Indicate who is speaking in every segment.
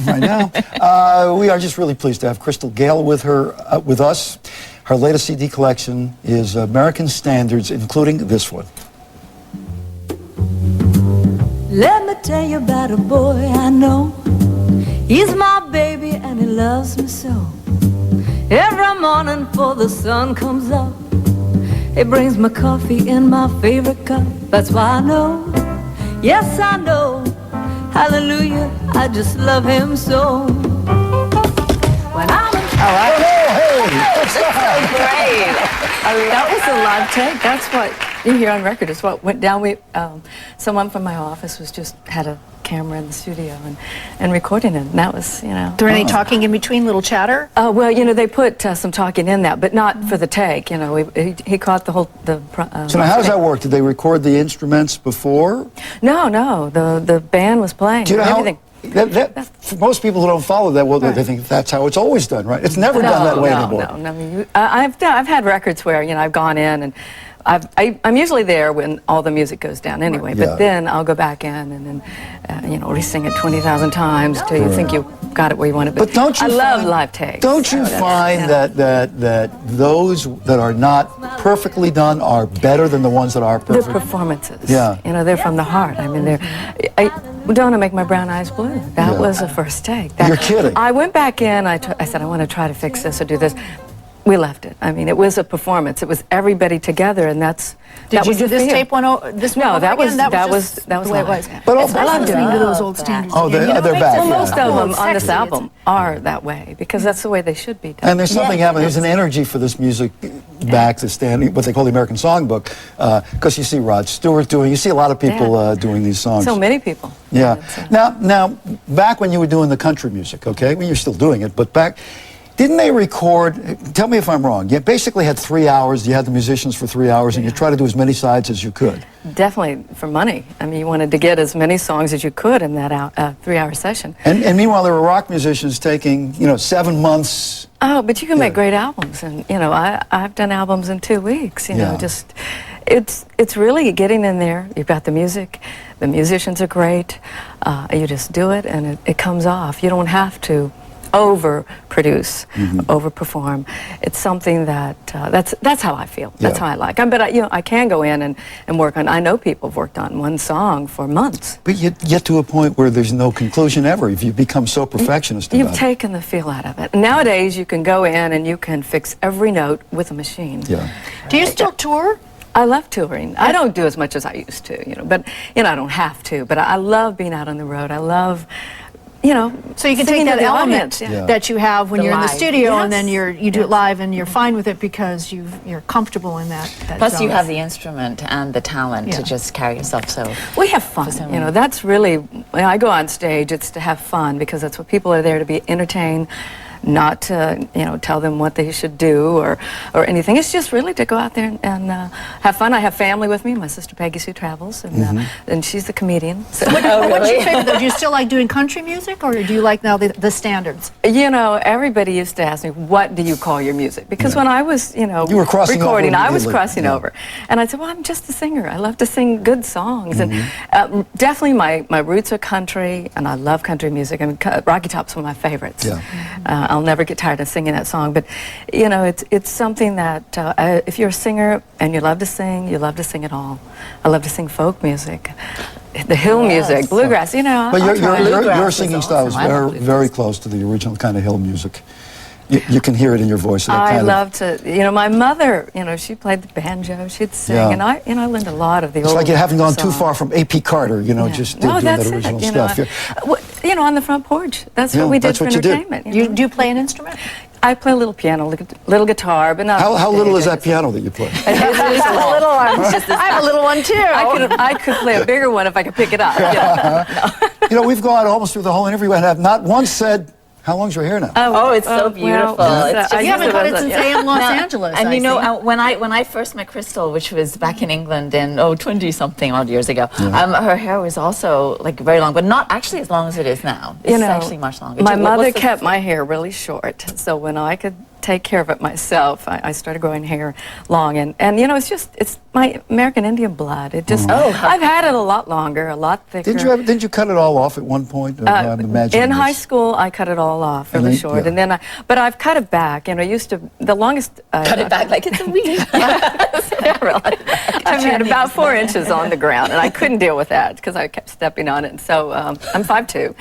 Speaker 1: right now. We are just really pleased to have Crystal Gayle with us. Her latest CD collection is American Standards, including this one.
Speaker 2: Let me tell you about a boy I know. He's my baby and he loves me so. Every morning before the sun comes up, he brings me coffee in my favorite cup. That's why I know, yes I know, hallelujah, I just love him so. When I'm in
Speaker 3: Great. I mean, that was a live take. That's what you hear on record. It's what went down. Someone from my office had a camera in the studio and recording it. And that was, you know.
Speaker 4: There any talking in between, little chatter?
Speaker 3: Well, you know, they put some talking in that, but not for the take. You know, he caught the whole.
Speaker 1: So now, how does that work? Did they record the instruments before?
Speaker 3: No. The band was playing.
Speaker 1: Do you know
Speaker 3: everything.
Speaker 1: For most people who don't follow that, well, they think that's how it's always done, right? It's never done that way anymore.
Speaker 3: No. I mean, I've had records where, you know, I've gone in and I'm usually there when all the music goes down anyway, but then I'll go back in and then, you know, re-sing it 20,000 times till you think you got it where you want it.
Speaker 1: But don't you
Speaker 3: I love live takes.
Speaker 1: Don't you find that those that are not perfectly done are better than the ones that are perfect?
Speaker 3: They're performances.
Speaker 1: Yeah.
Speaker 3: You know, they're from the heart. I mean, don't want to make my brown eyes blue. That was the first take.
Speaker 1: You're kidding.
Speaker 3: I went back in, I said, I want to try to fix this or do this. We left it. I mean, it was a performance. It was everybody together, and that
Speaker 4: Did you
Speaker 3: was
Speaker 4: do this
Speaker 3: feel.
Speaker 4: tape one? No, that was the way it was.
Speaker 1: But
Speaker 4: I love listening to those old standards.
Speaker 1: Oh, they're back.
Speaker 3: Well, most of them on this album are that way because that's the way they should be done.
Speaker 1: And there's something happening. There's an energy for this music back to standing, what they call the American Songbook, because you see Rod Stewart you see a lot of people doing these songs.
Speaker 3: So many people.
Speaker 1: Yeah. Now, back when you were doing the country music, okay? Well, you're still doing it, but back. Didn't they record, tell me if I'm wrong, you basically had 3 hours, you had the musicians for 3 hours, and you tried to do as many sides as you could?
Speaker 3: Definitely for money. I mean, you wanted to get as many songs as you could in that 3-hour session.
Speaker 1: And meanwhile, there were rock musicians taking, 7 months.
Speaker 3: Oh, but you can make great albums, and, you know, I've done albums in 2 weeks, you know, just, it's really getting in there. You've got the music, the musicians are great, you just do it, and it comes off. You don't have to overproduce, overperform. It's something that that's how I feel. That's how I like. But I can go in and work on. I know people have worked on one song for months.
Speaker 1: But you get to a point where there's no conclusion ever. If you become so perfectionist about
Speaker 3: You've taken the feel out of it. Nowadays, you can go in and you can fix every note with a machine.
Speaker 1: Yeah.
Speaker 4: Do you still tour?
Speaker 3: I love touring. I don't do as much as I used to, but I don't have to. But I love being out on the road. I love.
Speaker 4: So you can take that element that you have when you're in the studio, and then you do it live, and you're fine with it because you're comfortable in that
Speaker 5: Plus,
Speaker 4: genre.
Speaker 5: you have the instrument and the talent to just carry yourself. So
Speaker 3: we have fun. That's really when I go on stage. It's to have fun because that's what people are there to be entertained. Not to, tell them what they should do or anything. It's just really to go out there and have fun. I have family with me. My sister Peggy Sue travels, and she's a comedian. So.
Speaker 4: What's your favorite, though? Do you still like doing country music, or do you like now the standards?
Speaker 3: Everybody used to ask me, what do you call your music? Because when I was,
Speaker 1: you were crossing
Speaker 3: recording,
Speaker 1: over
Speaker 3: I was crossing over. And I said, well, I'm just a singer. I love to sing good songs. And definitely my roots are country, and I love country music. I mean, Rocky Top's one of my favorites.
Speaker 1: Yeah.
Speaker 3: I'll never get tired of singing that song, but it's something that if you're a singer and you love to sing it all. I love to sing folk music, the hill music, bluegrass.
Speaker 1: But your singing style is very close to the original kind of hill music. You can hear it in your voice.
Speaker 3: I love to. My mother. she played the banjo. She'd sing, and I learned a lot of the old.
Speaker 1: It's like you haven't gone too
Speaker 3: songs.
Speaker 1: far from A.P. Carter. Just doing that original stuff.
Speaker 3: On the front porch. That's what we did for entertainment.
Speaker 4: Do you play an instrument?
Speaker 3: I play a little piano, little guitar, but not.
Speaker 1: How little is that piano that you play?
Speaker 4: It's a little one. I have a little one too.
Speaker 3: I could play a bigger one if I could pick it up.
Speaker 1: We've gone almost through the whole interview and have not once said. How long's your hair now?
Speaker 5: Oh, it's so beautiful.
Speaker 4: You haven't cut it since AM Los Angeles.
Speaker 5: And when I first met Crystal, which was back in England in 20-something odd years ago, her hair was also like very long, but not actually as long as it is now. It's actually much longer.
Speaker 3: My mother kept my hair really short, so when I could take care of it myself. I started growing hair long, and you know, it's my American Indian blood. It just, I've had it a lot longer, a lot thicker.
Speaker 1: Didn't you cut it all off at one point? I'm imagining
Speaker 3: in high
Speaker 1: this.
Speaker 3: school, I cut it all off really short, and then but I've cut it back. You know, I used to, the longest.
Speaker 5: Cut it back like it's a weed.
Speaker 3: Yeah, really. I've had about 4 inches on the ground, and I couldn't deal with that because I kept stepping on it. And so I'm 5'2".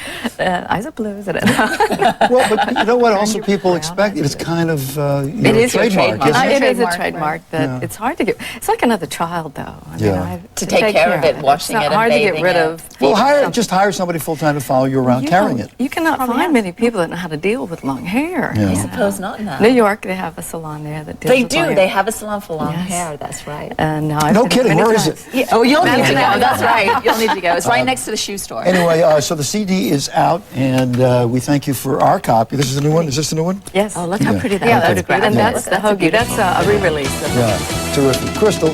Speaker 3: Eyes are blues.
Speaker 1: Well, but you know what? Also, people expect it's kind of
Speaker 5: It is your trademark.
Speaker 1: isn't it?
Speaker 3: It is a
Speaker 4: Trademark,
Speaker 3: trademark that it's hard to get. It's like another child, though. I mean,
Speaker 1: Yeah.
Speaker 3: I have
Speaker 5: To take care of it, washing
Speaker 3: it's
Speaker 5: it and
Speaker 3: hard to get
Speaker 5: bathing
Speaker 3: rid
Speaker 5: it.
Speaker 3: of.
Speaker 1: Well, just hire somebody full time to follow you around carrying it.
Speaker 3: You cannot find many people that know how to deal with long hair.
Speaker 1: Yeah.
Speaker 5: I suppose not now.
Speaker 3: New York, they have a salon there that deals
Speaker 5: They
Speaker 3: with long
Speaker 5: do.
Speaker 3: hair.
Speaker 5: They have a salon for long
Speaker 3: Yes.
Speaker 5: hair. That's right.
Speaker 3: And now I've
Speaker 1: No
Speaker 3: been
Speaker 1: kidding.
Speaker 3: many
Speaker 1: Where is
Speaker 3: times.
Speaker 1: it?
Speaker 5: Oh, you'll need to
Speaker 3: That's
Speaker 5: go. That's right. You'll need to go. It's right next to the shoe store.
Speaker 1: Anyway, so the CD is out, and we thank you for our copy. This is the new one. Is this the new one?
Speaker 3: Yes.
Speaker 5: Oh, look how pretty that
Speaker 4: Yeah,
Speaker 5: is.
Speaker 4: that's
Speaker 3: And
Speaker 1: Yeah.
Speaker 3: that's the hoagie. That's a re-release. of it.
Speaker 1: Yeah, terrific. Crystal,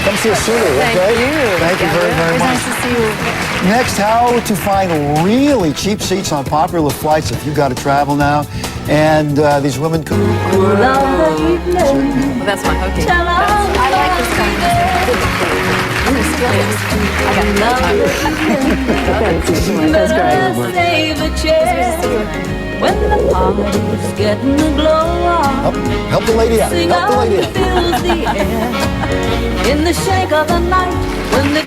Speaker 1: come see us sooner,
Speaker 3: Thank
Speaker 1: okay?
Speaker 3: you.
Speaker 1: Thank you very, very much.
Speaker 4: Nice to see you.
Speaker 1: Next, how to find really cheap seats on popular flights if you got to travel now. And these women could...
Speaker 3: Well, that's my hoagie.
Speaker 4: I like this kind of
Speaker 2: Save a chair when the party's getting the glow on.
Speaker 1: Help the lady out.
Speaker 2: Sing
Speaker 1: Help the
Speaker 2: out
Speaker 1: lady
Speaker 2: that
Speaker 1: out.
Speaker 2: fills the air in the shake of the night when the